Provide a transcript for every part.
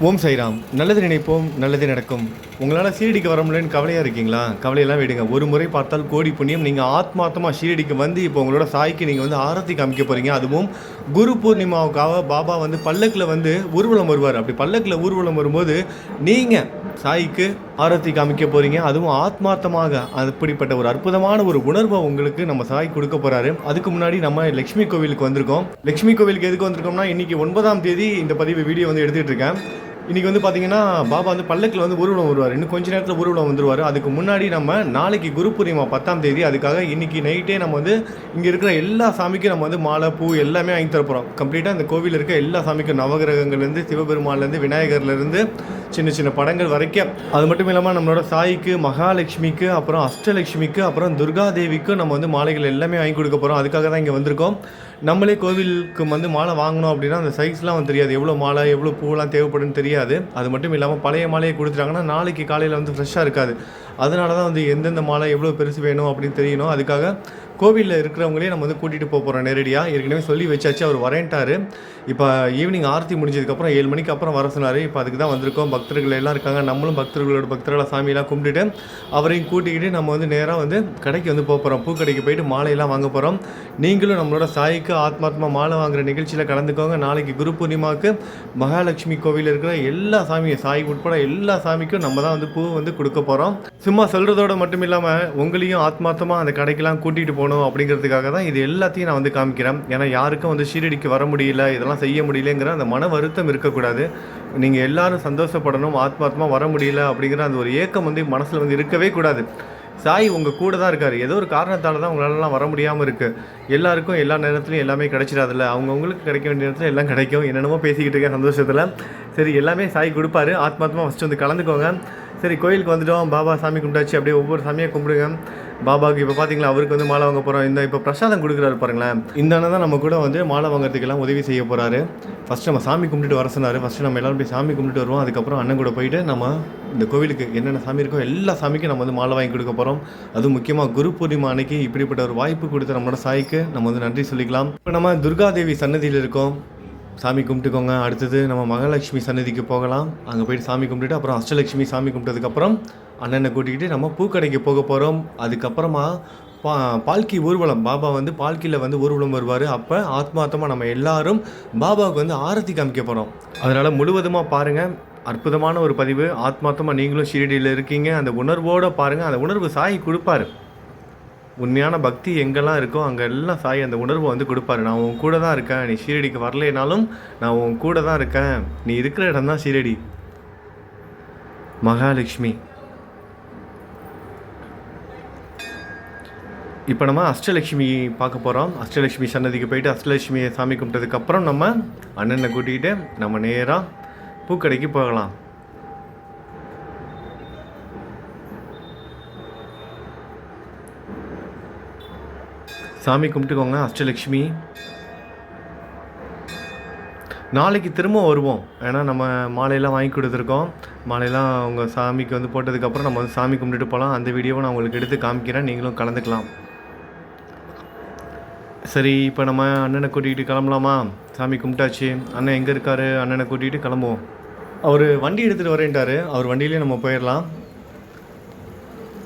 ஓம் சைராம். நல்லது நினைப்போம், நல்லது நடக்கும். உங்களால் ஷீரடிக்கு வர முடியலன்னு கவலையாக இருக்கீங்களா? கவலையெல்லாம் விடுங்க. ஒரு முறை பார்த்தால் கோடி புண்ணியம். நீங்கள் ஆத்மார்த்தமாக ஷீரடிக்கு வந்து இப்போ உங்களோட சாய்க்கு நீங்கள் வந்து ஆரத்தி காமிக்க போகிறீங்க. அதுவும் குரு பூர்ணிமாவுக்காக பாபா வந்து பல்லக்கில் வந்து ஊர்வலம் வருவார். அப்படி பல்லக்கில் ஊர்வலம் வரும்போது நீங்கள் சாய்க்கு ஆரத்தி காமிக்க போகிறீங்க. அதுவும் ஆத்மார்த்தமாக. அப்படிப்பட்ட ஒரு அற்புதமான ஒரு உணர்வை உங்களுக்கு நம்ம சாய் கொடுக்க போகிறாரு. அதுக்கு முன்னாடி நம்ம லக்ஷ்மி கோவிலுக்கு வந்திருக்கோம். லக்ஷ்மி கோவிலுக்கு எதுக்கு வந்திருக்கோம்னா, இன்றைக்கி 9ஆம் தேதி இந்த வீடியோ வந்து எடுத்துகிட்டு இருக்கேன். இன்றைக்கி வந்து பார்த்திங்கன்னா பாபா வந்து பல்லக்கில் வந்து ஊர்வலம் வருவார். இன்னும் கொஞ்சம் நேரத்தில் ஊர்வலம் வந்துடுவார். அதுக்கு முன்னாடி நம்ம நாளைக்கு குரு பூர்ணிமா 10ஆம் தேதி. அதுக்காக இன்றைக்கி நைட்டே நம்ம வந்து இங்கே இருக்கிற எல்லா சாமிக்கும் நம்ம வந்து மாலை பூ எல்லாமே வாங்கி தரப்போகிறோம். கம்ப்ளீட்டாக இந்த கோவிலில் இருக்க எல்லா சாமிக்கும், நவகிரகங்கள்லேருந்து சிவபெருமான்லேருந்து விநாயகர்லேருந்து சின்ன சின்ன படங்கள் வரைக்கும். அது மட்டும் இல்லாமல் நம்மளோட சாய்க்கு, மகாலட்சுமிக்கு, அப்புறம் அஷ்டலட்சுமிக்கு, அப்புறம் துர்காதேவிக்கும் நம்ம வந்து மாலைகள் எல்லாமே வாங்கி கொடுக்க போகிறோம். அதுக்காக தான் இங்கே வந்திருக்கோம். நம்மளே கோவிலுக்கு வந்து மாலை வாங்கணும் அப்படின்னா அந்த சைஸ்லாம் வந்து தெரியாது, எவ்வளோ மாலை எவ்வளோ பூவெல்லாம் தேவைப்படுன்னு தெரியாது. அது மட்டும் இல்லாமல் பழைய மாலையை கொடுத்துட்டாங்கன்னா நாளைக்கு காலையில் வந்து ஃப்ரெஷ்ஷாக இருக்காது. அதனால தான் வந்து எந்தெந்த மாலை எவ்வளோ பெருசு வேணும் அப்படின்னு தெரியணும். அதுக்காக கோவிலில் இருக்கிறவங்களே நம்ம வந்து கூட்டிகிட்டு போகிறோம் நேரடியாக. ஏற்கனவே சொல்லி வச்சாச்சு, அவர் வரேன்ட்டார். இப்போ ஈவினிங் ஆரத்தி முடிஞ்சதுக்கப்புறம் 7 மணிக்கு அப்புறம் வர சொன்னார். இப்போ அதுக்கு தான் வந்திருக்கோம். பக்தர்கள் எல்லாம் இருக்காங்க. நம்மளும் பக்தர்களாக சாமியெல்லாம் கும்பிட்டுட்டு அவரையும் கூட்டிக்கிட்டு நம்ம வந்து நேராக வந்து கடைக்கு வந்து போகிறோம். பூக்கடைக்கு போயிட்டு மாலையெல்லாம் வாங்க போகிறோம். நீங்களும் நம்மளோட சாய்க்கு ஆத்மாத்மா மாலை வாங்குகிற நிகழ்ச்சியில் கலந்துக்கோங்க. நாளைக்கு குரு பூர்ணிமாவுக்கு மகாலட்சுமி கோவில் இருக்கிற எல்லா சாமியும், சாய் உட்பட எல்லா சாமிக்கும் நம்ம தான் வந்து பூ வந்து கொடுக்க போகிறோம். சும்மா சொல்கிறதோட மட்டும் இல்லாமல் உங்களையும் ஆத்மார்த்தமாக அந்த கடைக்கெல்லாம் கூட்டிகிட்டு போகணும் அப்படிங்கிறதுக்காக தான் இது எல்லாத்தையும் நான் வந்து காமிக்கிறேன். ஏன்னா யாருக்கும் வந்து ஷீரடிக்கு வர முடியல, இதெல்லாம் செய்ய முடியலங்கிற அந்த மன வருத்தம் இருக்கக்கூடாது. நீங்கள் எல்லாரும் சந்தோஷப்படணும். ஆத்மார்த்தமாக வர முடியல அப்படிங்கிற அந்த ஒரு ஏக்கம் வந்து மனசில் வந்து இருக்கவே கூடாது. சாய் உங்கள் கூட தான் இருக்கார். ஏதோ ஒரு காரணத்தால் தான் உங்களாலலாம் வர முடியாமல் இருக்குது. எல்லாருக்கும் எல்லா நேரத்துலையும் எல்லாமே கிடைச்சிடாதுல்ல. அவங்கவுங்களுக்கு கிடைக்க வேண்டிய நேரத்தில் எல்லாம் கிடைக்கும். என்னென்னமோ பேசிக்கிட்டு இருக்கேன் சந்தோஷத்தில். சரி, எல்லாமே சாய் கொடுப்பாரு. ஆத்மார்த்தமாக ஃபஸ்ட்டு வந்து கலந்துக்கோங்க. சரி, கோயிலுக்கு வந்துவிட்டோம். பாபா சாமி கும்பிட்டாச்சு. அப்படியே ஒவ்வொரு சாமியாக கும்பிடுங்க. பாபாவுக்கு இப்போ பார்த்தீங்களா, அவருக்கு வந்து மாலை வாங்க போகிறோம். இப்போ பிரசாதம் கொடுக்குறாரு பாருங்களேன். இந்த அண்ணன் தான் நம்ம கூட வந்து மாலை வாங்குறதுக்கெல்லாம் உதவி செய்ய போகிறாரு. ஃபஸ்ட்டு நம்ம சாமி கும்பிட்டுட்டு வர சொன்னார். ஃபஸ்ட்டு நம்ம எல்லோரும் போய் சாமி கும்பிட்டு வருவோம். அதுக்கப்புறம் அண்ணன் கூட போயிட்டு நம்ம இந்த கோவிலுக்கு என்னென்ன சாமி இருக்கோ எல்லா சாமிக்கும் நம்ம வந்து மாலை வாங்கி கொடுக்க போகிறோம். அதுவும் முக்கியமாக குரு பூர்ணிமா அன்னைக்கு இப்படிப்பட்ட ஒரு வாய்ப்பு கொடுத்த நம்மளோட சாய்க்கு நம்ம வந்து நன்றி சொல்லிக்கலாம். இப்போ நம்ம துர்காதேவி சன்னதியில் இருக்கோம். சாமி கும்பிட்டுக்கோங்க. அடுத்தது நம்ம மகாலட்சுமி சன்னதிக்கு போகலாம். அங்கே போய்ட்டு சாமி கும்பிட்டுட்டு அப்புறம் அஷ்டலட்சுமி சாமி கும்பிட்டதுக்கப்புறம் அண்ணனை கூட்டிக்கிட்டு நம்ம பூக்கடைக்கு போக போகிறோம். அதுக்கப்புறமா பால்கி ஊர்வலம், பாபா வந்து பால்கியில் வந்து ஊர்வலம் வருவார். அப்போ ஆத்மார்த்தமாக நம்ம எல்லாரும் பாபாவுக்கு வந்து ஆரத்தி காமிக்க போகிறோம். அதனால் முழுவதுமாக பாருங்கள். அற்புதமான ஒரு பதிவு. ஆத்மார்த்தமாக நீங்களும் ஷீரடியில் இருக்கீங்க, அந்த உணர்வோடு பாருங்கள். அந்த உணர்வு சாய் கொடுப்பார். உண்மையான பக்தி எங்கெல்லாம் இருக்கோ அங்கெல்லாம் சாய் அந்த உணர்வை வந்து கொடுப்பாரு. நான் உன் கூட தான் இருக்கேன். நீ ஷீரடிக்கு வரலைனாலும் நான் உன் கூட தான் இருக்கேன். நீ இருக்கிற இடம் தான் ஷீரடி. மகாலட்சுமி. இப்போ நம்ம அஷ்டலட்சுமி பார்க்க போகிறோம். அஷ்டலட்சுமி சன்னதிக்கு போயிட்டு அஷ்டலட்சுமியை சாமி கும்பிட்டதுக்கப்புறம் நம்ம அண்ணனை கூட்டிகிட்டு நம்ம நேராக பூக்கடைக்கு போகலாம். சாமி கும்பிட்டுக்கோங்க. அஷ்டலட்சுமி. நாளைக்கு திரும்ப வருவோம். ஏன்னா நம்ம மாலையெல்லாம் வாங்கி கொடுத்துருக்கோம். மாலையெல்லாம் அவங்க சாமிக்கு வந்து போட்டதுக்கப்புறம் நம்ம வந்து சாமி கும்பிட்டுட்டு போகலாம். அந்த வீடியோவை நான் உங்களுக்கு எடுத்து காமிக்கிறேன். நீங்களும் கலந்துக்கலாம். சரி, இப்போ நம்ம அண்ணனை கூட்டிகிட்டு கிளம்பலாமா? சாமி கும்பிட்டாச்சு. அண்ணன் எங்கே இருக்கார்? அண்ணனை கூட்டிகிட்டு கிளம்புவோம். அவர் வண்டி எடுத்துகிட்டு வரேன்ட்டார். அவர் வண்டியிலே நம்ம போயிடலாம்.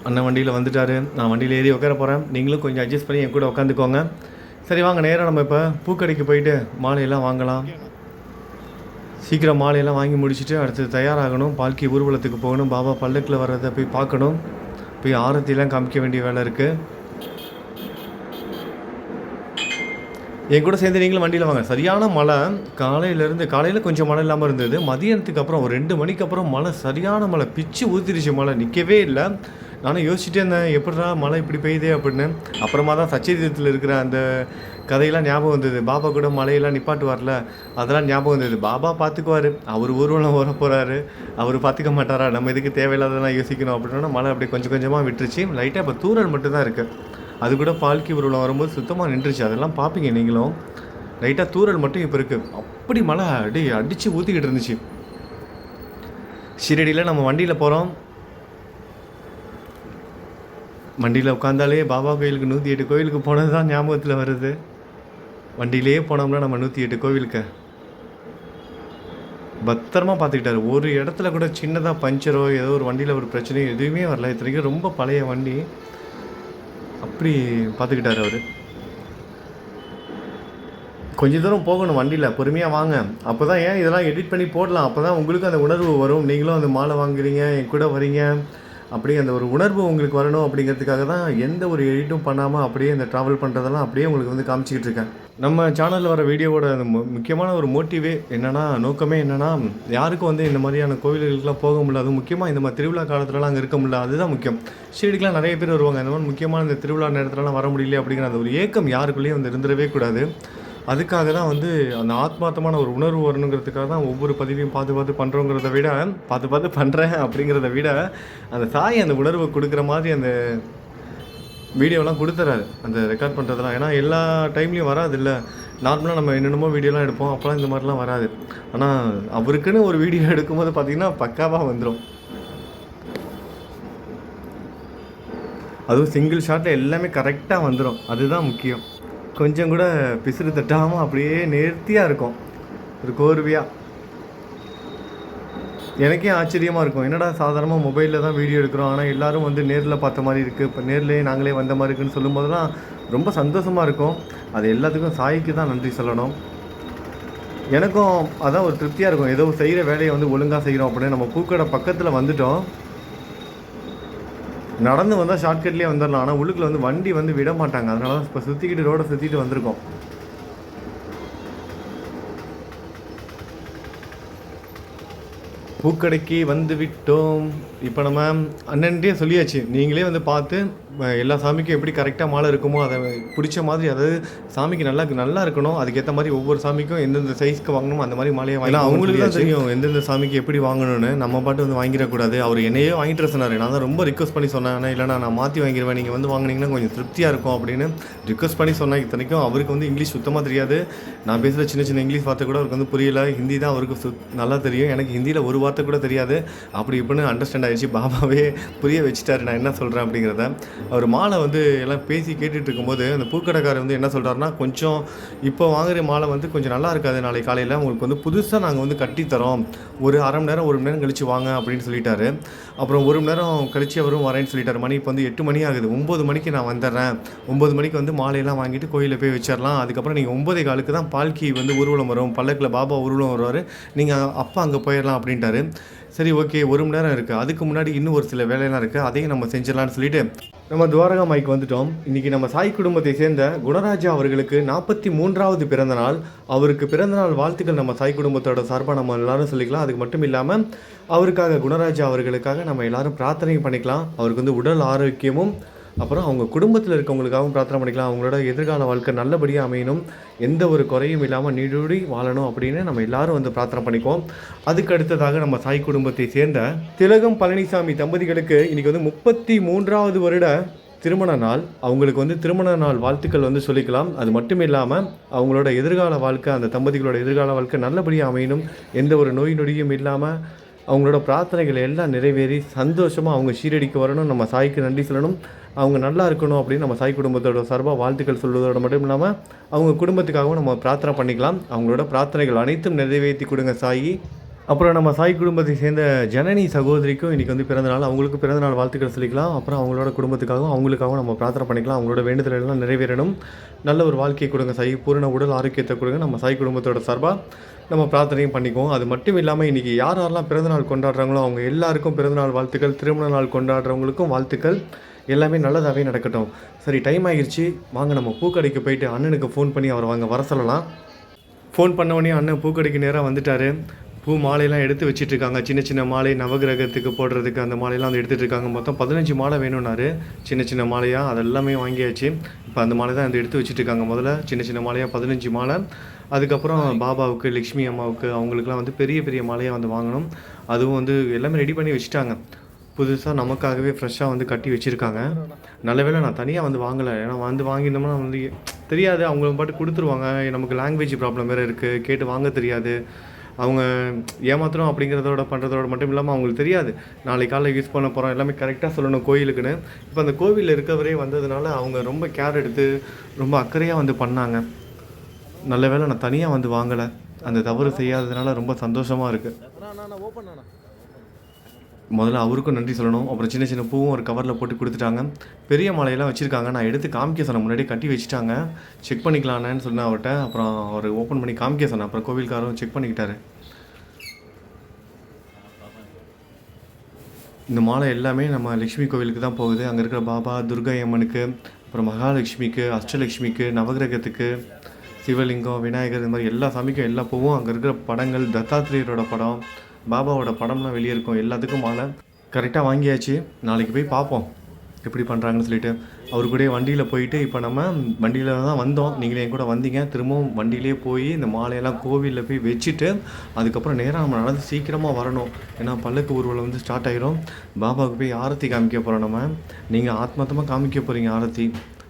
அண்ணன் வண்டியில் வந்துட்டார். நான் வண்டியில் ஏறி உட்கார போகிறேன். நீங்களும் கொஞ்சம் அட்ஜஸ்ட் பண்ணி என் கூட உட்காந்துக்கோங்க. சரி, வாங்க நேராக நம்ம இப்போ பூக்கடைக்கு போயிட்டு மாலையெல்லாம் வாங்கலாம். சீக்கிரம் மாலையெல்லாம் வாங்கி முடிச்சுட்டு அடுத்தது தயாராகணும். பால்கி ஊர்வலத்துக்கு போகணும். பாபா பல்லக்கில் வர்றதை போய் பார்க்கணும். போய் ஆரத்திலாம் காமிக்க வேண்டிய வேலை இருக்குது. என் கூட சேர்ந்து நீங்களும் வண்டியில் வாங்க. சரியான மழை. காலையில் கொஞ்சம் மழை இல்லாமல் இருந்தது. மதியானத்துக்கு அப்புறம் ஒரு 2 மணிக்கு அப்புறம் மழை, சரியான மழை, பிச்சு ஊற்றிருச்சு. மழை நிற்கவே இல்லை. நானும் யோசிச்சுட்டே இருந்தேன், எப்படிடா மழை இப்படி பெய்யுதே அப்படின்னு. அப்புறமா தான் சச்சரித்திரத்தில் இருக்கிற அந்த கதையெல்லாம் ஞாபகம் வந்தது. பாபா கூட மழையெல்லாம் நிப்பாட்டு வரல, அதெல்லாம் ஞாபகம் வந்தது. பாபா பார்த்துக்குவார். அவர் ஊர்வலம் வர போகிறாரு, அவர் பார்த்துக்க மாட்டாரா? நம்ம இதுக்கு தேவையில்லாததெல்லாம் யோசிக்கணும் அப்படின்னா மழை அப்படி கொஞ்சம் கொஞ்சமாக விட்டுருச்சு. லைட்டாக இப்போ தூரல் மட்டும்தான் இருக்குது. அது கூட பால்கி ஊர்வலம் வரும்போது சுத்தமாக நின்றுச்சு. அதெல்லாம் பார்ப்பீங்க நீங்களும். லைட்டாக தூரல் மட்டும் இப்போ இருக்குது. அப்படி மழை அடித்து ஊற்றிக்கிட்டு இருந்துச்சு. ஷீரடியில் நம்ம வண்டியில் போகிறோம். வண்டியில் உட்காந்தாலே பாபா கோயிலுக்கு 108 கோவிலுக்கு போனது தான் ஞாபகத்தில் வருது. வண்டியிலே போனோம்னா நம்ம 108 கோவிலுக்கு. பத்திரமா பார்த்துக்கிட்டாரு. ஒரு இடத்துல கூட சின்னதா பஞ்சரோ, ஏதோ ஒரு வண்டியில ஒரு பிரச்சனையோ எதுவுமே வரல. இத்தனைக்கும் ரொம்ப பழைய வண்டி. அப்படி பார்த்துக்கிட்டாரு அவரு. கொஞ்ச தூரம் போகணும் வண்டியில. பொறுமையா வாங்க. அப்பதான் ஏன் இதெல்லாம் எடிட் பண்ணி போடலாம். அப்பதான் உங்களுக்கும் அந்த உணர்வு வரும். நீங்களும் அந்த மாலை வாங்குறீங்க, என் கூட வரீங்க. அப்படி அந்த ஒரு உணர்வு உங்களுக்கு வரணும் அப்படிங்கிறதுக்காக தான் எந்த ஒரு எடிட்டும் பண்ணாம அப்படியே இந்த ட்ராவல் பண்ணுறதெல்லாம் அப்படியே உங்களுக்கு வந்து காமிச்சிக்கிட்டு இருக்கேன். நம்ம சேனலில் வர வீடியோவோட அந்த முக்கியமான ஒரு மோட்டிவே என்னென்னா, நோக்கமே என்னென்னா, யாருக்கும் வந்து இந்த மாதிரியான கோவில்களுக்கெலாம் போக முடியல. அதுவும் முக்கியமாக இந்த மாதிரி திருவிழா காலத்துலலாம் அங்கே இருக்க முடியல. அதுதான் முக்கியம். ஷீரடிக்கெலாம் நிறைய பேர் வருவாங்க. இந்த மாதிரி முக்கியமான இந்த திருவிழா நேரத்துலலாம் வர முடியல அப்படிங்கிற அந்த ஒரு ஏக்கம் யாருக்குள்ளேயும் வந்து இருந்துடவே கூடாது. அதுக்காக தான் வந்து அந்த ஆத்மார்த்தமான ஒரு உணர்வு வரணுங்கிறதுக்காக தான் ஒவ்வொரு பதிவையும் பார்த்து பார்த்து பண்ணுறோங்கிறத விட, பார்த்து பார்த்து பண்ணுறேன் அப்படிங்கிறத விட, அந்த சாய் அந்த உணர்வை கொடுக்குற மாதிரி அந்த வீடியோலாம் கொடுத்துறாரு, அந்த ரெக்கார்ட் பண்ணுறதெல்லாம். ஏன்னா எல்லா டைம்லேயும் வராதுல்ல. நார்மலாக நம்ம என்னென்னமோ வீடியோலாம் எடுப்போம், அப்போலாம் இந்த மாதிரிலாம் வராது. ஆனால் அவருக்குன்னு ஒரு வீடியோ எடுக்கும்போது பார்த்திங்கன்னா பக்காவாக வந்துடும். அதுவும் சிங்கிள் ஷாட்டில் எல்லாமே கரெக்டாக வந்துடும். அதுதான் முக்கியம். கொஞ்சம் கூட பிசுறு தட்டாமல் அப்படியே நேர்த்தியாக இருக்கும், ஒரு கோர்வையாக. எனக்கே ஆச்சரியமாக இருக்கும், என்னடா சாதாரணமாக மொபைலில் தான் வீடியோ எடுக்கிறோம், ஆனால் எல்லோரும் வந்து நேரில் பார்த்த மாதிரி இருக்குது, இப்போ நேர்லேயே நாங்களே வந்த மாதிரி இருக்குன்னு சொல்லும் போதெல்லாம் ரொம்ப சந்தோஷமாக இருக்கும். அது எல்லாத்துக்கும் சாய்க்கு தான் நன்றி சொல்லணும். எனக்கும் அதான் ஒரு திருப்தியாக இருக்கும், ஏதோ செய்கிற வேலையை வந்து ஒழுங்காக செய்கிறோம் அப்படின்னு. நம்ம பூக்கடை பக்கத்தில் வந்துட்டோம், நடந்து வந்தால் ஷார்ட்கட்லேயே வந்துடலாம். ஆனால் உள்ளுக்குள்ள வந்து வண்டி வந்து விட மாட்டாங்க. அதனால தான் இப்போ சுற்றிக்கிட்டு ரோடை சுற்றிட்டு வந்திருக்கோம். பூக்கடைக்கு வந்து விட்டோம். இப்போ நம்ம அண்ணன்ட்டே சொல்லியாச்சு, நீங்களே வந்து பார்த்து எல்லா சாமிக்கும் எப்படி கரெக்டாக மாலை இருக்குமோ அதை பிடிச்ச மாதிரி, அதாவது சாமிக்கு நல்லா இருக்கணும், அதுக்கேற்ற மாதிரி ஒவ்வொரு சாமிக்கும் எந்தெந்த சைஸ்க்கு வாங்கணும் அந்த மாதிரி மாலையை வாங்கலாம். அவங்களுக்கு தான் தெரியும் எந்தெந்த சாமிக்கு எப்படி வாங்கணும்னு. நம்ம பாட்டு வந்து வாங்கிடக்கூடாது. அவர் என்னையே வாங்கிட்டு சொன்னார். நான் தான் ரொம்ப ரிக்வஸ்ட் பண்ணி சொன்னேன், ஆனால் இல்லைனா நான் மாற்றி வாங்கிடுவேன், நீங்கள் வந்து வாங்கினீங்கன்னா கொஞ்சம் திருப்தியாக இருக்கும் அப்படின்னு ரிக்வஸ்ட் பண்ணி சொன்னேன். இத்தனைக்கும் அவருக்கு வந்து இங்கிலீஷ் சுத்தமாக தெரியாது. நான் பேசுகிற சின்ன சின்ன இங்கிலீஷ் வார்த்தை கூட அவருக்கு வந்து புரியல. ஹிந்தி தான் அவருக்கு நல்லா தெரியும். எனக்கு ஹிந்தியில் ஒரு வார்த்தை கூட தெரியாது. அப்படி இப்படின்னு அண்டர்ஸ்டாண்ட் ஆகிடுச்சு. பாபாவே புரிய வச்சுட்டாரு நான் என்ன சொல்கிறேன் அப்படிங்கிறத. அவர் மாலை வந்து எல்லாம் பேசி கேட்டுட்டு இருக்கும்போது அந்த பூக்கடைக்காரர் வந்து என்ன சொல்கிறாருன்னா, கொஞ்சம் இப்போ வாங்குகிற மாலை வந்து கொஞ்சம் நல்லா இருக்காது, நாளைக்கு காலையில் உங்களுக்கு வந்து புதுசாக நாங்கள் வந்து கட்டித்தரோம், ஒரு அரை மணி நேரம் 1 மணி நேரம் கழித்து வாங்க அப்படின்னு சொல்லிட்டாரு. அப்புறம் 1 மணி நேரம் கழித்து அவரும் வரேன்னு சொல்லிட்டார். மணி இப்போ வந்து 8 மணி ஆகுது. 9 மணிக்கு நான் வந்துடுறேன். 9 மணிக்கு வந்து மாலையெல்லாம் வாங்கிட்டு கோயிலில் போய் வச்சிடலாம். அதுக்கப்புறம் நீங்கள் 9:15 தான் பால்கி வந்து ஊர்வலம் வரும், பல்லக்கில் பாபா ஊர்வலம் வருவார், நீங்கள் அப்போ அங்கே போயிடலாம் அப்படின்ட்டாரு. சரி, ஓகே, 1 மணி நேரம் இருக்குது, அதுக்கு முன்னாடி இன்னும் ஒரு சில வேலையெல்லாம் இருக்குது, அதையும் நம்ம செஞ்சிடலான்னு சொல்லிட்டு நம்ம துவாரகா மாய்க்கு வந்துட்டோம். இன்றைக்கி நம்ம சாய் குடும்பத்தை சேர்ந்த குணராஜா அவர்களுக்கு 43வது பிறந்த நாள். அவருக்கு பிறந்தநாள் வாழ்த்துக்கள் நம்ம சாய் குடும்பத்தோட சார்பாக நம்ம எல்லோரும் சொல்லிக்கலாம். அதுக்கு மட்டும் இல்லாமல் அவருக்காக, குணராஜா அவர்களுக்காக நம்ம எல்லோரும் பிரார்த்தனை பண்ணிக்கலாம். அவருக்கு வந்து உடல் ஆரோக்கியமும், அப்புறம் அவங்க குடும்பத்தில் இருக்கவங்களுக்காகவும் பிரார்த்தனை பண்ணிக்கலாம். அவங்களோட எதிர்கால வாழ்க்கை நல்லபடியாக அமையணும், எந்த ஒரு குறையும் இல்லாமல் நீடூடி வாழணும் அப்படின்னு நம்ம எல்லாரும் வந்து பிரார்த்தனை பண்ணிக்குவோம். அதுக்கு அடுத்ததாக நம்ம சாய் குடும்பத்தை சேர்ந்த திலகம் பழனிசாமி தம்பதிகளுக்கு இன்றைக்கி வந்து 33வது வருட திருமண நாள். அவங்களுக்கு வந்து திருமண நாள் வாழ்த்துக்கள் வந்து சொல்லிக்கலாம். அது மட்டும் இல்லாமல் அவங்களோட எதிர்கால வாழ்க்கை, அந்த தம்பதிகளோட எதிர்கால வாழ்க்கை நல்லபடியாக அமையணும், எந்த ஒரு நோய் நொடியும் இல்லாமல் அவங்களோட பிரார்த்தனைகள் எல்லாம் நிறைவேறி சந்தோஷமாக அவங்க ஷீரடிக்கு வரணும், நம்ம சாய்க்கு நன்றி சொல்லணும், அவங்க நல்லா இருக்கணும் அப்படின்னு நம்ம சாய் குடும்பத்தோட சார்பாக வாழ்த்துக்கள் சொல்வதோடு மட்டும் இல்லாமல் அவங்க குடும்பத்துக்காகவும் நம்ம பிரார்த்தனை பண்ணிக்கலாம். அவங்களோட பிரார்த்தனைகள் அனைத்தும் நிறைவேற்றி கொடுங்க சாயி. அப்புறம் நம்ம சாய் குடும்பத்தை சேர்ந்த ஜனனி சகோதரிக்கும் இன்றைக்கி வந்து பிறந்தநாள். அவங்களுக்கு பிறந்தநாள் வாழ்த்துக்கள் சொல்லிக்கலாம். அப்புறம் அவங்களோட குடும்பத்துக்காகவும் அவங்களுக்காகவும் நம்ம பிரார்த்தனை பண்ணிக்கலாம். அவங்களோட வேண்டுதல் எல்லாம் நிறைவேறணும், நல்ல ஒரு வாழ்க்கையை கொடுங்க சாய், பூரண உடல் ஆரோக்கியத்தை கொடுங்க, நம்ம சாய் குடும்பத்தோட சார்பாக நம்ம பிரார்த்தனையும் பண்ணிக்குவோம். அது மட்டும் இல்லாமல் இன்றைக்கி யாரெல்லாம் பிறந்தநாள் கொண்டாடுறாங்களோ அவங்க எல்லாருக்கும் பிறந்தநாள் வாழ்த்துக்கள், திருமண நாள் கொண்டாடுறவங்களுக்கும் வாழ்த்துக்கள், எல்லாமே நல்லதாகவே நடக்கட்டும். சரி, டைம் ஆகிடுச்சு, வாங்க நம்ம பூக்கடைக்கு போயிட்டு அண்ணனுக்கு ஃபோன் பண்ணி அவரை வாங்க வர சொல்லலாம். ஃபோன் பண்ண அண்ணன் பூக்கடைக்கு நேராக வந்துட்டார். பூ மாலையெல்லாம் எடுத்து வச்சிட்ருக்காங்க. சின்ன சின்ன மாலை நவகிரகத்துக்கு போடுறதுக்கு அந்த மாலையெல்லாம் வந்து எடுத்துகிட்டு இருக்காங்க. மொத்தம் 15 மாலை வேணும்னாரு, சின்ன சின்ன மாலையாக. அதெல்லாமே வாங்கியாச்சு. இப்போ அந்த மாலை தான் வந்து எடுத்து வச்சுட்ருக்காங்க. முதல்ல சின்ன சின்ன மாலையாக 15 மாலை. அதுக்கப்புறம் பாபாவுக்கு, லக்ஷ்மி அம்மாவுக்கு, அவங்களுக்குலாம் வந்து பெரிய பெரிய மாலையாக வந்து வாங்கணும். அதுவும் வந்து எல்லாமே ரெடி பண்ணி வச்சுட்டாங்க. புதுசாக நமக்காகவே ஃப்ரெஷ்ஷாக வந்து கட்டி வச்சுருக்காங்க. நல்ல வேளை நான் தனியாக வந்து வாங்கலை. ஏன்னா வந்து வாங்கியிருந்தோம்னா வந்து தெரியாது, அவங்க பாட்டு கொடுத்துருவாங்க. நமக்கு லாங்குவேஜ் ப்ராப்ளம் வேறு இருக்குது, கேட்டு வாங்க தெரியாது. அவங்க ஏமாத்துறோம் அப்படிங்கிறதோட பண்ணுறதோட மட்டும் இல்லாமல் அவங்களுக்கு தெரியாது நாளைக்கு காலையில் யூஸ் பண்ண போகிறோம், எல்லாமே கரெக்டாக சொல்லணும் கோயிலுக்குன்னு. இப்போ அந்த கோவிலில் இருக்கவரே வந்ததுனால அவங்க ரொம்ப கேர் எடுத்து ரொம்ப அக்கறையாக வந்து பண்ணாங்க. நல்ல வேளை நான் தனியாக வந்து வாங்கலை. அந்த தவறு செய்யாததுனால ரொம்ப சந்தோஷமாக இருக்குது. முதல்ல அவருக்கும் நன்றி சொல்லணும். அப்புறம் சின்ன சின்ன பூவும் ஒரு கவரில் போட்டு கொடுத்துட்டாங்க. பெரிய மாலையெல்லாம் வச்சுருக்காங்க. நான் எடுத்து காமிக்க சொன்னேன். முன்னாடியே கட்டி வச்சுட்டாங்க. செக் பண்ணிக்கலான்னு சொன்னேன் அவர்கிட்ட. அப்புறம் அவர் ஓப்பன் பண்ணி காமிக்க சொன்னேன். அப்புறம் கோவில்காரரும் செக் பண்ணிக்கிட்டாரு. இந்த மாலை எல்லாமே நம்ம லக்ஷ்மி கோவிலுக்கு தான் போகுது. அங்கே இருக்கிற பாபா, துர்கை அம்மனுக்கு, அப்புறம் மகாலட்சுமிக்கு, அஷ்டலக்ஷ்மிக்கு, நவகிரகத்துக்கு, சிவலிங்கம், விநாயகர், இந்த மாதிரி எல்லா சாமிக்கும் எல்லா பூவும், அங்கே இருக்கிற படங்கள், தத்தாத்திரேயரோட படம், பாபாவோட படம்லாம் வெளியே இருக்கும். எல்லாத்துக்கும் மாலை கரெக்டாக வாங்கியாச்சு. நாளைக்கு போய் பார்ப்போம் எப்படி பண்ணுறாங்கன்னு சொல்லிட்டு. அவரு கூட வண்டியில் போயிட்டு இப்போ நம்ம வண்டியில் தான் வந்தோம். நீங்களே என் கூட வந்தீங்க. திரும்பவும் வண்டியிலே போய் இந்த மாலையெல்லாம் கோவிலில் போய் வச்சுட்டு அதுக்கப்புறம் நேராக நம்ம நடந்து சீக்கிரமாக வரணும். ஏன்னா பல்லக்கு ஊர்வலம் வந்து ஸ்டார்ட் ஆகிரும். பாபாவுக்கு போய் ஆரத்தி காமிக்க போகிறோம். நம்ம நீங்கள் ஆத்மார்த்தமாக காமிக்க போகிறீங்க ஆரத்தி.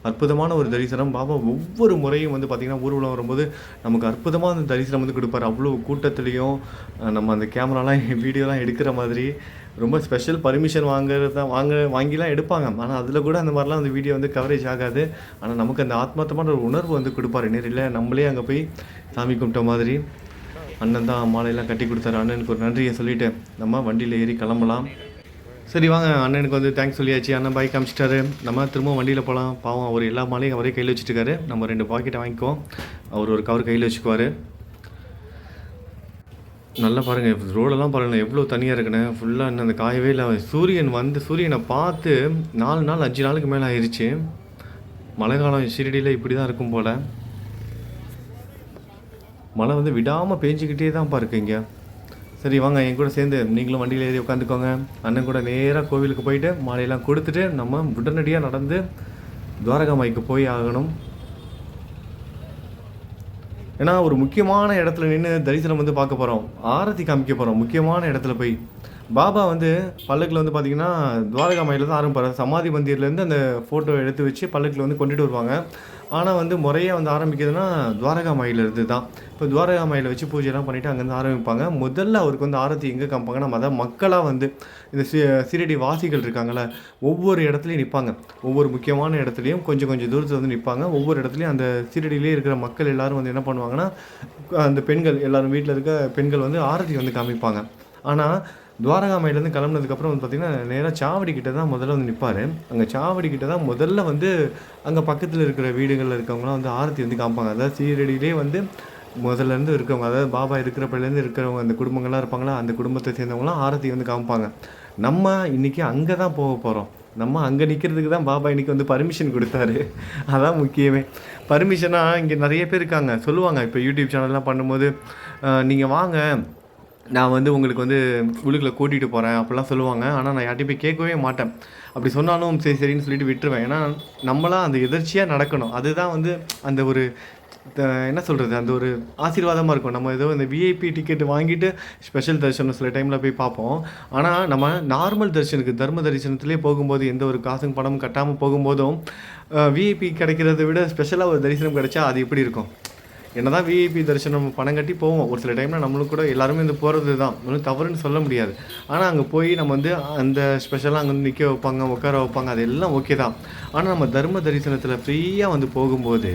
அற்புதமான ஒரு தரிசனம். பாபா ஒவ்வொரு முறையும் வந்து பார்த்திங்கன்னா ஊர்வலம் வரும்போது நமக்கு அற்புதமாக அந்த தரிசனம் வந்து கொடுப்பார். அவ்வளோ கூட்டத்துலேயும் நம்ம அந்த கேமராலாம் வீடியோலாம் எடுக்கிற மாதிரி ரொம்ப ஸ்பெஷல் பர்மிஷன் வாங்கிலாம் எடுப்பாங்க. ஆனால் அதில் கூட அந்த மாதிரிலாம் அந்த வீடியோ வந்து கவரேஜ் ஆகாது. ஆனால் நமக்கு அந்த ஆத்மார்த்தமான ஒரு உணர்வு வந்து கொடுப்பார். நேரில் நம்மளே அங்கே போய் சாமி கும்பிட்ட மாதிரி. அண்ணன் தான் மாலையெல்லாம் கட்டி கொடுத்தாரு. அண்ணனுக்கு ஒரு நன்றியை சொல்லிவிட்டு நம்ம வண்டியில் ஏறி கிளம்பலாம். சரி வாங்க, அண்ணனுக்கு வந்து தேங்க்ஸ் சொல்லியாச்சு. அண்ணன் பைக் காமிச்சிட்டாரு. நம்ம திரும்ப வண்டியில் போகலாம். பாவம் அவர் எல்லா மாலையும் அவரே கையில் வச்சுட்டுருக்காரு. நம்ம 2 பாக்கெட்டை வாங்கிக்குவோம். அவர் ஒரு கவர் கையில் வச்சுக்குவார். நல்லா பாருங்கள், ரோடெல்லாம் பாருங்கள் எவ்வளோ தனியாக இருக்குன்னு. ஃபுல்லாக இன்னும் அந்த காயவே இல்லை. சூரியனை பார்த்து 4 நாள் 5 நாளுக்கு மேலே ஆயிடுச்சு. மழை காலம் ஷிரடியில் இப்படி தான் இருக்கும் போல். மழை வந்து விடாமல் பேஞ்சிக்கிட்டே தான் இருக்கு இங்கே. சரி வாங்க, என் கூட சேர்ந்து நீங்களும் வண்டியில் ஏறி உட்காந்துக்கோங்க. அண்ணன் கூட நேராக கோவிலுக்கு போயிட்டு மாலையெல்லாம் கொடுத்துட்டு நம்ம உடனடியாக நடந்து துவாரகாமாய்க்கு போய் ஆகணும். ஏன்னா ஒரு முக்கியமான இடத்துல நின்று தரிசனம் வந்து பார்க்க போகிறோம். ஆரத்தி காமிக்க போகிறோம் முக்கியமான இடத்துல போய். பாபா வந்து பல்லக்கில் வந்து பார்த்திங்கன்னா துவாரகாமாயில் தான் ஆரம்பிப்பார். சமாதி மந்திர்லேருந்து அந்த ஃபோட்டோ எடுத்து வச்சு பல்லக்கில் வந்து கொண்டுட்டு வருவாங்க. ஆனால் வந்து முறையாக வந்து ஆரம்பிக்கிறதுனா துவாரகாமாயிலிருந்து தான். இப்போ துவாரகாமாயில் வச்சு பூஜைலாம் பண்ணிவிட்டு அங்கேருந்து ஆரம்பிப்பாங்க. முதல்ல அவருக்கு வந்து ஆரத்தி எங்கே காமிப்பாங்கன்னா, அதான் மக்களாக வந்து இந்த சீரடி வாசிகள் இருக்காங்களே, ஒவ்வொரு இடத்துலையும் நிற்பாங்க. ஒவ்வொரு முக்கியமான இடத்துலையும் கொஞ்சம் கொஞ்சம் தூரத்தில் வந்து நிற்பாங்க. ஒவ்வொரு இடத்துலையும் அந்த சீரடியிலே இருக்கிற மக்கள் எல்லோரும் வந்து என்ன பண்ணுவாங்கன்னா, அந்த பெண்கள் எல்லோரும் வீட்டில் இருக்க பெண்கள் வந்து ஆரத்தி வந்து காமிப்பாங்க. ஆனால் துவாரகாமாயிலேருந்து கிளம்புனதுக்கப்புறம் வந்து பார்த்திங்கன்னா நேராக சாவடி கிட்ட தான் முதல்ல வந்து நிற்பார். அங்கே சாவடி கிட்ட தான் முதல்ல வந்து அங்கே பக்கத்தில் இருக்கிற வீடுகளில் இருக்கவங்களாம் வந்து ஆரத்தி வந்து காமிப்பாங்க. அதாவது சீரடியிலே வந்து முதல்லேருந்து இருக்கிறவங்க, அதாவது பாபா இருக்கிறப்பலேருந்து இருக்கிறவங்க அந்த குடும்பங்கள்லாம் இருப்பாங்களா, அந்த குடும்பத்தை சேர்ந்தவங்களாம் ஆரத்தி வந்து காமிப்பாங்க. நம்ம இன்றைக்கி அங்கே தான் போக போகிறோம். நம்ம அங்கே நிற்கிறதுக்கு தான் பாபா இன்றைக்கி வந்து பர்மிஷன் கொடுத்தாரு. அதான் முக்கியமே. பர்மிஷனாக இங்கே நிறைய பேர் இருக்காங்க சொல்லுவாங்க. இப்போ யூடியூப் சேனல்லாம் பண்ணும்போது நீங்கள் வாங்க, நான் வந்து உங்களுக்கு வந்து உள்ளுக்குள்ளே கூட்டிகிட்டு போகிறேன் அப்படிலாம் சொல்லுவாங்க. ஆனால் நான் யார்ட்டையும் போய் கேட்கவே மாட்டேன். அப்படி சொன்னாலும் சரி சரின்னு சொல்லிட்டு விட்டுருவேன். ஏன்னா நம்மளாம் அந்த எதிர்ச்சியாக நடக்கணும். அதுதான் வந்து அந்த ஒரு என்ன சொல்கிறது, அந்த ஒரு ஆசீர்வாதமாக இருக்கும். நம்ம ஏதோ இந்த விஐபி டிக்கெட் வாங்கிட்டு ஸ்பெஷல் தரிசனம் சில டைமில் போய் பார்ப்போம். ஆனால் நம்ம நார்மல் தரிசனுக்கு தர்ம தரிசனத்துலேயே போகும்போது எந்த ஒரு காசும் பணமும் கட்டாமல் போகும்போதும் விஐபி கிடைக்கிறத விட ஸ்பெஷலாக ஒரு தரிசனம் கிடைச்சா அது எப்படி இருக்கும்? என்ன தான் விஐபி தரிசனம் பணம் கட்டி போவோம். ஒரு சில டைமில் நம்மளுக்கு கூட எல்லாருமே வந்து போகிறது தான், ஒன்றும் தவறுன்னு சொல்ல முடியாது. ஆனால் அங்கே போய் நம்ம வந்து அந்த ஸ்பெஷலாக அங்கே வந்து நிற்க வைப்பாங்க, உட்கார வைப்பாங்க, அது எல்லாம் ஓகே தான். ஆனால் நம்ம தர்ம தரிசனத்தில் ஃப்ரீயாக வந்து போகும்போது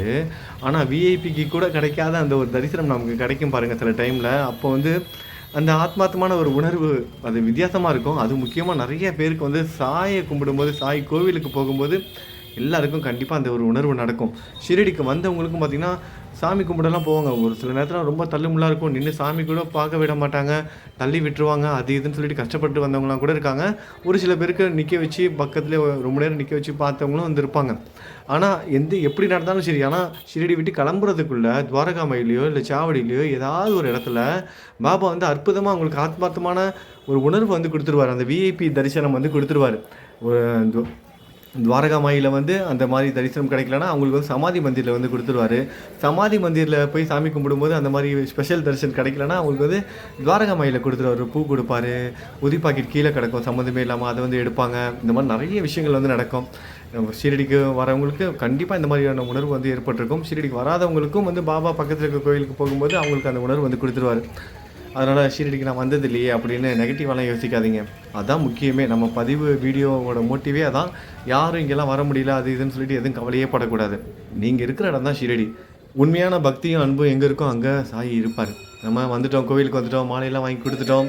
ஆனால் விஐபிக்கு கூட கிடைக்காத அந்த ஒரு தரிசனம் நமக்கு கிடைக்கும் பாருங்கள் சில டைமில். அப்போ வந்து அந்த ஆத்மார்த்தமான ஒரு உணர்வு அது வித்தியாசமாக இருக்கும். அது முக்கியமாக நிறைய பேருக்கு வந்து சாயை கும்பிடும்போது, சாய் கோவிலுக்கு போகும்போது எல்லாருக்கும் கண்டிப்பாக அந்த ஒரு உணர்வு நடக்கும். ஷிரடிக்கு வந்தவங்களுக்கும் பார்த்திங்கன்னா சாமி கும்பிடலாம் போவாங்க. ஒரு சில நேரத்தில் ரொம்ப தள்ளுமுள்ளாக இருக்கும். நின்று சாமி கூட பார்க்க விட மாட்டாங்க, தள்ளி விட்டுருவாங்க. அது இதுன்னு சொல்லிட்டு கஷ்டப்பட்டு வந்தவங்களாம் கூட இருக்காங்க. ஒரு சில பேருக்கு நிற்க வச்சு பக்கத்துலேயே ரொம்ப நேரம் நிற்க வச்சு பார்த்தவங்களும் வந்து இருப்பாங்க. ஆனால் எப்படி நடந்தாலும் சரி, ஆனால் ஷிரடி விட்டு கிளம்புறதுக்குள்ளே துவாரகாமையிலையோ இல்லை சாவடியிலையோ ஏதாவது ஒரு இடத்துல பாபா வந்து அற்புதமாக அவங்களுக்கு ஆத்மார்த்தமான ஒரு உணர்வு வந்து கொடுத்துருவார். அந்த விஐபி தரிசனம் வந்து கொடுத்துருவார். துவாரகாமாயில் வந்து அந்த மாதிரி தரிசனம் கிடைக்கலன்னா அவங்களுக்கு வந்து சமாதி மந்திரில் வந்து கொடுத்துருவார். சமாதி மந்திரில் போய் சாமி கும்பிடும்போது அந்த மாதிரி ஸ்பெஷல் தரிசனம் கிடைக்கலன்னா அவங்களுக்கு வந்து துவாரகாமாயில் கொடுத்துருவார். பூ கொடுப்பார், உதி பாக்கெட் கீழே கிடக்கும் சம்மந்தமே இல்லாமல், அதை வந்து எடுப்பாங்க. இந்த மாதிரி நிறைய விஷயங்கள் வந்து நடக்கும். ஷிரடிக்கு வரவங்களுக்கு கண்டிப்பாக இந்த மாதிரியான உணர்வு வந்து ஏற்பட்டிருக்கும். ஷிரடிக்கு வராதவங்களுக்கும் வந்து பாபா பக்கத்தில் இருக்க கோயிலுக்கு போகும்போது அவங்களுக்கு அந்த உணர்வு வந்து கொடுத்துருவார். அதனால் ஷிரடிக்கு நான் வந்தது இல்லையே அப்படின்னு நெகட்டிவாலாம் யோசிக்காதீங்க. அதுதான் முக்கியமே. நம்ம பதிவு வீடியோவோட மோட்டிவே அதான். யாரும் இங்கெல்லாம் வர முடியல அது இதுன்னு சொல்லிட்டு எதுவும் கவலையே படக்கூடாது. நீங்கள் இருக்கிற இடம் தான் ஷிரடி. உண்மையான பக்தியும் அன்பும் எங்கே இருக்கோ அங்கே சாய் இருப்பார். நம்ம வந்துட்டோம், கோவிலுக்கு வந்துட்டோம், மாலையெல்லாம் வாங்கி கொடுத்துட்டோம்.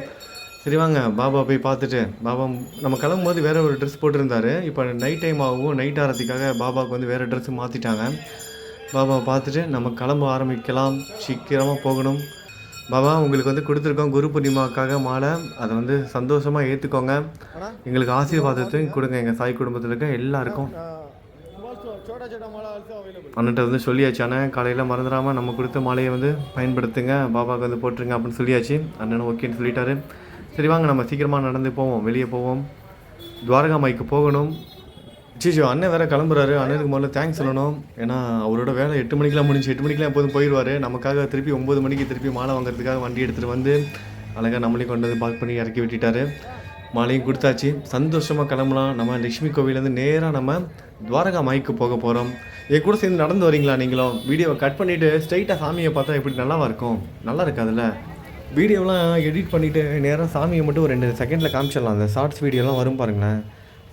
சரி வாங்க பாபா போய் பார்த்துட்டு, பாபா நம்ம கிளம்பும்போது வேறு ஒரு ட்ரெஸ் போட்டிருந்தாரு. இப்போ நைட் டைம் ஆகும், நைட் ஆரத்திக்காக பாபாவுக்கு வந்து வேறு ட்ரெஸ்ஸு மாற்றிட்டாங்க. பாபாவை பார்த்துட்டு நம்ம கிளம்ப ஆரம்பிக்கலாம், சீக்கிரமாக போகணும். பாபா உங்களுக்கு வந்து கொடுத்துருக்கோம் குரு பூர்ணிமாக்காக மாலை, அதை வந்து சந்தோஷமாக ஏற்றுக்கோங்க. எங்களுக்கு ஆசீர்வாதத்தையும் கொடுங்க எங்கள் சாய் குடும்பத்தில் இருக்க எல்லாருக்கும். அண்ணன்ட்ட வந்து சொல்லியாச்சு, அண்ணன் காலையில் மறந்துடாமல் நம்ம கொடுத்த மாலையை வந்து பயன்படுத்துங்க, பாபாவுக்கு வந்து போட்டுருங்க அப்படின்னு சொல்லியாச்சு. அண்ணனும் ஓகேன்னு சொல்லிட்டாரு. சரி வாங்க நம்ம சீக்கிரமாக நடந்து போவோம், வெளியே போவோம், துவாரகா மாய்க்கு போகணும். சீச்சோ அண்ணன் வேறு கிளம்புறாரு. அண்ணனுக்கு முதல்ல தேங்க்ஸ் சொல்லணும். ஏன்னா அவரோட வேலை 8 மணிக்கெலாம் முடிஞ்சு, 8 மணிக்கெலாம் எப்போதும் போயிடுவார். நமக்காக திருப்பி 9 மணிக்கு திருப்பி மாலை வாங்குறதுக்காக வண்டி எடுத்துகிட்டு வந்து அழகாக நம்மளையும் கொண்டு வந்து பார்க் பண்ணி இறக்கி விட்டுட்டார். மாலையும் கொடுத்தாச்சு, சந்தோஷமாக கிளம்பலாம். நம்ம லக்ஷ்மி கோவிலேருந்து நேராக நம்ம துவாரகா மாய்க்கு போக போகிறோம். என் கூட சேர்ந்து நடந்து வரீங்களா நீங்களும்? வீடியோவை கட் பண்ணிவிட்டு ஸ்ட்ரைட்டாக சாமியை பார்த்தா எப்படி நல்லாவா இருக்கும்? நல்லா இருக்காதுல்ல? வீடியோலாம் எடிட் பண்ணிவிட்டு நேராக சாமியை மட்டும் ஒரு 2 செகண்டில் காமிச்சிடலாம். அந்த ஷார்ட்ஸ் வீடியோலாம் வரும் பாருங்களேன்.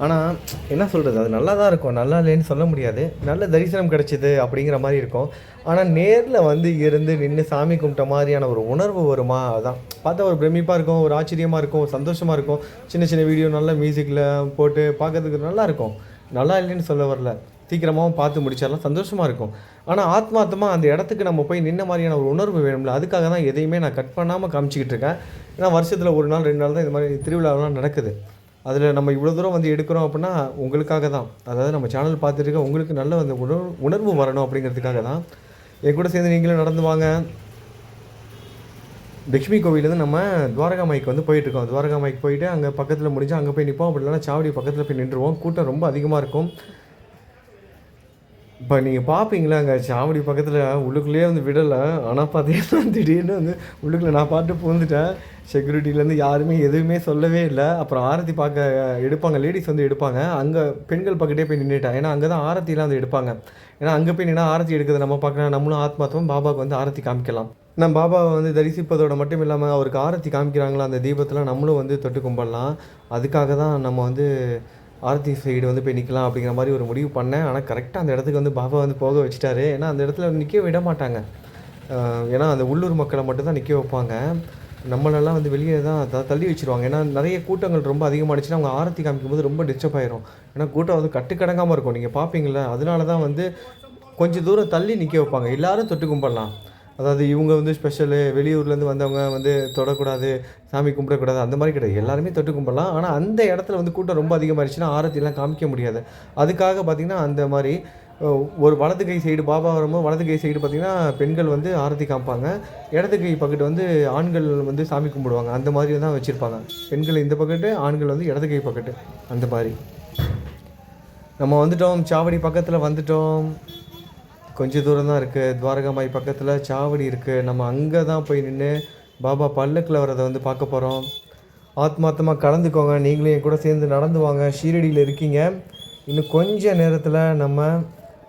ஆனால் என்ன சொல்கிறது, அது நல்லா தான் இருக்கும், நல்லா இல்லைன்னு சொல்ல முடியாது. நல்ல தரிசனம் கிடச்சிது அப்படிங்கிற மாதிரி இருக்கும். ஆனால் நேரில் வந்து இருந்து நின்று சாமி கும்பிட்ட மாதிரியான ஒரு உணர்வு வருமா? அதான் பார்த்தா ஒரு பிரமிப்பாக இருக்கும், ஒரு ஆச்சரியமாக இருக்கும், ஒரு சந்தோஷமாக இருக்கும். சின்ன சின்ன வீடியோ நல்ல மியூசிக்கில் போட்டு பார்க்கறதுக்கு நல்லாயிருக்கும். நல்லா இல்லைன்னு சொல்ல வரல, சீக்கிரமாகவும் பார்த்து முடிச்சிடலாம், சந்தோஷமாக இருக்கும். ஆனால் ஆத்மார்த்தமாக அந்த இடத்துக்கு நம்ம போய் நின்ன மாதிரியான ஒரு உணர்வு வேணும்ல, அதுக்காக தான் எதையுமே நான் கட் பண்ணாமல் காமிச்சிக்கிட்டு இருக்கேன். ஏன்னா வருஷத்தில் 1 நாள் 2 நாள் தான் இந்த மாதிரி திருவிழாவெலாம் நடக்குது. அதில் நம்ம இவ்வளோ தூரம் வந்து எடுக்கிறோம் அப்படின்னா உங்களுக்காக தான், அதாவது நம்ம சேனல் பார்த்துட்டு இருக்க உங்களுக்கு நல்ல அந்த உணர்வு வரணும் அப்படிங்கிறதுக்காக தான். என் கூட சேர்ந்து நீங்களும் நடந்து வாங்க. லக்ஷ்மி கோவிலேருந்து நம்ம துவாரகா மாய்க்கு வந்து போயிட்டுருக்கோம். துவாரகா மாய்க்கு போயிட்டு அங்கே பக்கத்தில் முடிஞ்சு அங்கே போய் நிற்போம். அப்படி இல்லைனா சாவடி பக்கத்தில் போய் நின்றுவோம். கூட்டம் ரொம்ப அதிகமாக இருக்கும். இப்போ நீங்கள் பார்ப்பீங்களா, அங்கே சாவடி பக்கத்தில் உள்ளுக்குள்ளேயே வந்து விடலை. ஆனால் பார்த்தீங்கன்னா திடீர்னு வந்து உள்ளுக்குள்ளே நான் பாட்டு பூந்துட்டேன். செக்யூரிட்டிலேருந்து யாருமே எதுவுமே சொல்லவே இல்லை. அப்புறம் ஆரத்தி பார்க்க எடுப்பாங்க, லேடிஸ் வந்து எடுப்பாங்க. அங்கே பெண்கள் பக்கத்தே போய் நின்றுட்டேன். ஏன்னா அங்கே தான் ஆரத்திலாம் வந்து எடுப்பாங்க. ஏன்னா அங்கே போய் நின்னா ஆரத்தி எடுக்கிறது நம்ம பார்க்கலாம், நம்மளும் ஆத்மாத்தமாக பாபாவுக்கு வந்து ஆரத்தி காமிக்கலாம். நம்ம பாபாவை வந்து தரிசிப்பதோடு மட்டும் இல்லாமல் அவருக்கு ஆரத்தி காமிக்கிறாங்களா அந்த தீபத்தில் நம்மளும் வந்து தொட்டு கும்பிடலாம். அதுக்காக தான் நம்ம வந்து ஆரத்தி சைடு வந்து போய் நிற்கலாம் அப்படிங்கிற மாதிரி ஒரு முடிவு பண்ணேன். ஆனால் கரெக்டாக அந்த இடத்துக்கு வந்து பாபா வந்து போக வச்சுட்டாரு. ஏன்னா அந்த இடத்துல நிற்க விட மாட்டாங்க. ஏன்னா அந்த உள்ளூர் மக்களை மட்டும்தான் நிற்க வைப்பாங்க. நம்மளெல்லாம் வந்து வெளியே தான் தள்ளி வச்சுருவாங்க. ஏன்னா நிறைய கூட்டங்கள் ரொம்ப அதிகமாகிடுச்சுன்னா அவங்க ஆரத்தி காமிக்கும்போது ரொம்ப டிஸ்டர்ப் ஆயிரும். ஏன்னா கூட்டம் வந்து கட்டுக்கடங்காமல் இருக்கும், நீங்கள் பார்ப்பீங்களா. அதனால தான் வந்து கொஞ்சம் தூரம் தள்ளி நிற்க வைப்பாங்க. எல்லோரும் தொட்டு கும்பிடலாம். அதாவது இவங்க வந்து ஸ்பெஷலு, வெளியூர்லேருந்து வந்தவங்க வந்து தொடக்கூடாது, சாமி கும்பிடக்கூடாது, அந்த மாதிரி கிடையாது. எல்லாருமே தொட்டு கும்பிடலாம். ஆனால் அந்த இடத்துல வந்து கூட்டம் ரொம்ப அதிகமாகிடுச்சுன்னா ஆரத்திலாம் காமிக்க முடியாது. அதுக்காக பார்த்திங்கன்னா அந்த மாதிரி ஒரு வலது கை சைடு பாபா வரும்போது வலது கை சைடு பார்த்திங்கன்னா பெண்கள் வந்து ஆரத்தி காமிப்பாங்க. இடது கை பக்கெட்டு வந்து ஆண்கள் வந்து சாமி கும்பிடுவாங்க. அந்த மாதிரி தான் வச்சுருப்பாங்க. பெண்கள் இந்த பக்கெட்டு, ஆண்கள் வந்து இடது கை பக்கெட்டு, அந்த மாதிரி. நம்ம வந்துட்டோம், சாவடி பக்கத்தில் வந்துட்டோம். கொஞ்சம் தூரம் தான் இருக்குது. துவாரகா மாய் பக்கத்தில் சாவடி இருக்குது. நம்ம அங்கே தான் போய் நின்று பாபா பல்லக்கில் வரதை வந்து பார்க்க போகிறோம். ஆத்மார்த்தமாக கலந்துக்கோங்க. நீங்களும் என் கூட சேர்ந்து நடந்து வாங்க. ஷீரடியில் இருக்கீங்க. இன்னும் கொஞ்சம் நேரத்தில் நம்ம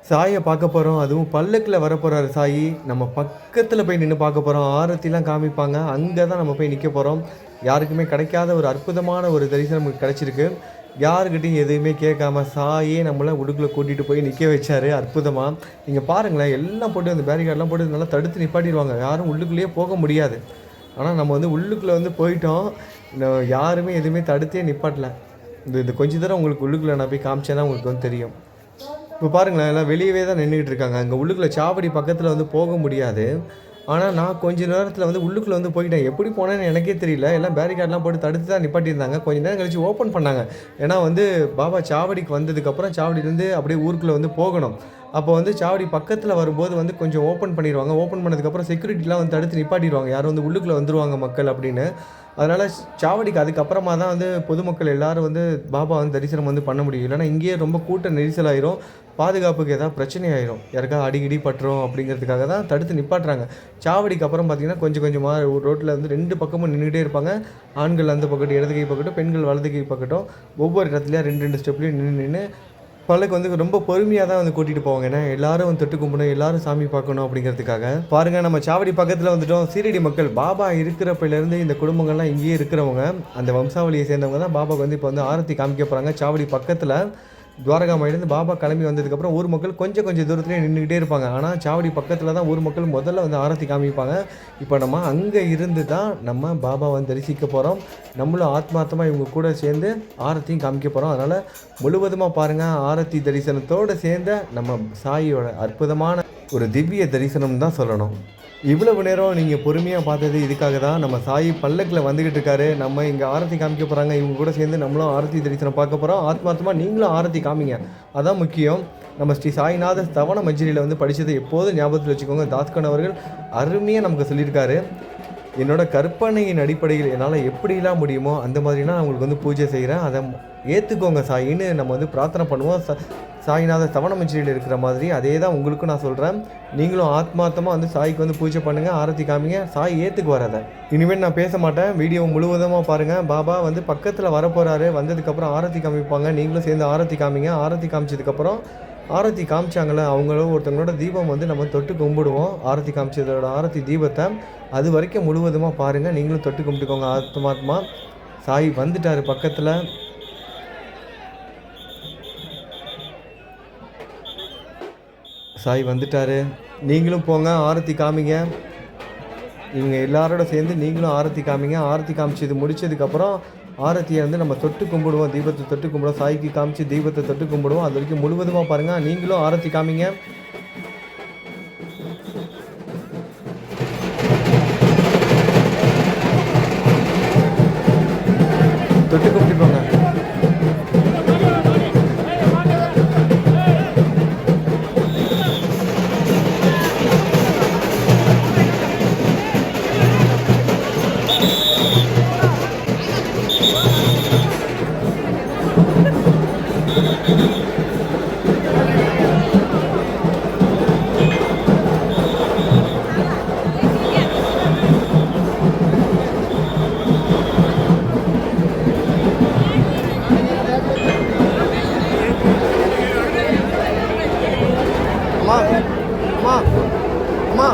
சாயை பார்க்க போகிறோம். அதுவும் பல்லக்கில் வரப்போகிறாரு சாயி. நம்ம பக்கத்தில் போய் நின்று பார்க்க போகிறோம். ஆரத்திலாம் காமிப்பாங்க. அங்கே தான் நம்ம போய் நிற்க போகிறோம். யாருக்குமே கிடைக்காத ஒரு அற்புதமான ஒரு தரிசனம் நமக்கு கிடச்சிருக்கு. யாருக்கிட்டையும் எதுவுமே கேட்காம சாயே நம்மளை உடுக்குள்ளே கூட்டிகிட்டு போய் நிற்க வச்சார் அற்புதமாக. நீங்கள் பாருங்களேன், எல்லாம் போட்டு அந்த பேரிகார்டெலாம் போட்டு நல்லா தடுத்து நிப்பாட்டிடுவாங்க. யாரும் உள்ளுக்குள்ளேயே போக முடியாது. ஆனால் நம்ம வந்து உள்ளுக்குள்ளே வந்து போயிட்டோம். யாருமே எதுவுமே தடுத்தே நிப்பாட்டல. இந்த கொஞ்ச தூரம் உங்களுக்கு உள்ளுக்குள்ளே நான் போய் காமிச்சேன்னா உங்களுக்கு வந்து தெரியும். இப்போ பாருங்களேன், எல்லாம் வெளியவே தான் நின்றுக்கிட்டு இருக்காங்க. அங்கே உள்ளுக்குள்ளே சாவடி பக்கத்தில் வந்து போக முடியாது. ஆனால் நான் கொஞ்ச நேரத்தில் வந்து உள்ளுக்குள்ளே வந்து போயிட்டேன். எப்படி போனேன்னு எனக்கே தெரியல. எல்லாம் பேரிகார்டெலாம் போட்டு தடுத்து தான் நிப்பாட்டியிருந்தாங்க. கொஞ்சம் நேரம் கழிச்சு ஓப்பன் பண்ணாங்க. ஏன்னா வந்து பாபா சாவடிக்கு வந்ததுக்கப்புறம் சாவடியிலேருந்து அப்படியே ஊருக்குள்ளே வந்து போகணும். அப்போ வந்து சாவடி பக்கத்தில் வரும்போது வந்து கொஞ்சம் ஓப்பன் பண்ணிடுவாங்க. ஓப்பன் பண்ணதுக்கப்புறம் செக்யூரிட்டிலாம் வந்து தடுத்து நிப்பாட்டிடுவாங்க, யாரும் வந்து உள்ளுக்குள்ளே வந்துடுவாங்க மக்கள் அப்படின்னு. அதனால் சாவடிக்கு அதுக்கப்புறமா தான் வந்து பொதுமக்கள் எல்லோரும் வந்து பாபா வந்து தரிசனம் வந்து பண்ண முடியும். இல்லைனா இங்கேயே ரொம்ப கூட்ட நெரிசலாயிரும், பாதுகாப்புக்கு ஏதாவது பிரச்சனை ஆயிரும், யாருக்காவது அடிக்கடி பட்டுரும் அப்படிங்கிறதுக்காக தான் தடுத்து நிப்பாட்டுறாங்க. சாவடிக்கு அப்புறம் பார்த்திங்கன்னா கொஞ்சம் கொஞ்சமாக ஒரு ரோட்டில் வந்து 2 பக்கமும் நின்றுட்டே இருப்பாங்க. ஆண்கள் அந்த பக்கட்டும் இடது கை பக்கட்டும், பெண்கள் வலது கை பக்கட்டும், ஒவ்வொரு இடத்துலையும் 2 ஸ்டெப்லேயும் நின்று பல்லக்கு வந்து ரொம்ப பொறுமையாக தான் வந்து கூட்டிகிட்டு போவாங்க. ஏன்னா எல்லோரும் வந்து தொட்டு கும்பிடணும், எல்லோரும் சாமி பார்க்கணும் அப்படிங்கிறதுக்காக. பாருங்கள், நம்ம சாவடி பக்கத்தில் வந்துட்டோம். சீரடி மக்கள் பாபா இருக்கிறப்பிலேருந்து இந்த குடும்பங்கள்லாம் இங்கேயே இருக்கிறவங்க, அந்த வம்சாவளியை சேர்ந்தவங்க தான் பாபாவுக்கு வந்து இப்போ வந்து ஆரத்தி காமிக்க போகிறாங்க. சாவடி பக்கத்தில் துவாரகாமாயிலேருந்து பாபா கிளம்பி வந்ததுக்கப்புறம் ஊர் மக்கள் கொஞ்சம் கொஞ்சம் தூரத்துலேயே நின்றுக்கிட்டே இருப்பாங்க. ஆனால் சாவடி பக்கத்தில் தான் ஊர் மக்கள் முதல்ல வந்து ஆரத்தி காமிப்பாங்க. இப்போ நம்ம அங்கே இருந்து தான் நம்ம பாபா வந்து தரிசிக்க போகிறோம். நம்மளும் ஆத்மார்த்தமாக இவங்க கூட சேர்ந்து ஆரத்தியும் காமிக்க போகிறோம். அதனால் முழுவதுமாக பாருங்கள். ஆரத்தி தரிசனத்தோடு சேர்ந்த நம்ம சாயியோட அற்புதமான ஒரு திவ்ய தரிசனம் தான் சொல்லணும். இவ்வளவு நேரம் நீங்கள் பொறுமையாக பார்த்தது இதுக்காக தான். நம்ம சாயி பல்லக்கில் வந்துக்கிட்டு இருக்காரு. நம்ம இங்கே ஆரத்தி காமிக்க போகிறாங்க. இவங்க கூட சேர்ந்து நம்மளும் ஆரத்தி தரிசனம் பார்க்க போகிறோம். ஆத்மார்த்தமாக நீங்களும் ஆரத்தி காமிங்க, அதான் முக்கியம். நம்ம ஸ்ரீ சாய்நாத ஸ்தவன மஜ்ஜரியில் வந்து படித்ததை எப்போதும் ஞாபகத்தில் வச்சுக்கோங்க. தாஸ்கன் அவர்கள் அருமையாக நமக்கு சொல்லியிருக்காரு. என்னோடய கற்பனையின் அடிப்படையில் என்னால் எப்படிலாம் முடியுமோ அந்த மாதிரினா நான் உங்களுக்கு வந்து பூஜை செய்கிறேன், அதை ஏற்றுக்கோங்க சாயின்னு நம்ம வந்து பிரார்த்தனை பண்ணுவோம். சாய்நாத ஸ்தவன மஜ்ஜரியில் இருக்கிற மாதிரி அதே தான் உங்களுக்கும் நான் சொல்கிறேன். நீங்களும் ஆத்மார்த்தமாக வந்து சாய்க்கு வந்து பூஜை பண்ணுங்கள், ஆரத்தி காமிங்க. சாய் ஏற்றுக்குவார் அதை. இனிமேல் நான் பேச மாட்டேன், வீடியோ முழுவதுமாக பாருங்கள். பாபா வந்து பக்கத்தில் வரப்போகிறாரு. வந்ததுக்கப்புறம் ஆரத்தி காமிப்பாங்க. நீங்களும் சேர்ந்து ஆரத்தி காமிங்க. ஆரத்தி காமிச்சதுக்கப்புறம் ஆரத்தி காமிச்சாங்கள அவங்களும் ஒருத்தவங்களோட தீபம் வந்து நம்ம தொட்டு கும்பிடுவோம். ஆரத்தி காமிச்சதோட ஆரத்தி தீபத்தை அது வரைக்கும் முழுவதுமாக பாருங்கள். நீங்களும் தொட்டு கும்பிட்டுக்கோங்க ஆத்மாத்மா. சாய் வந்துட்டார் பக்கத்தில். சாய் வந்துட்டார். நீங்களும் போங்க, ஆரத்தி காமிங்க. இவங்க எல்லாரோட சேர்ந்து நீங்களும் ஆரத்தி காமிங்க. ஆரத்தி காமிச்சது முடிச்சதுக்கப்புறம் ஆரத்தியை வந்து நம்ம தொட்டு கும்பிடுவோம். தீபத்தை தொட்டு கும்பிடுவோம். சாய்க்கு காமிச்சு தீபத்தை தொட்டு கும்பிடுவோம். அது வரைக்கும் முழுவதுமாக பாருங்கள். நீங்களும் ஆரத்தி காமிங்க. தொட்டு கும்பிட்டுக்கோங்க. அம்மா அம்மா அம்மா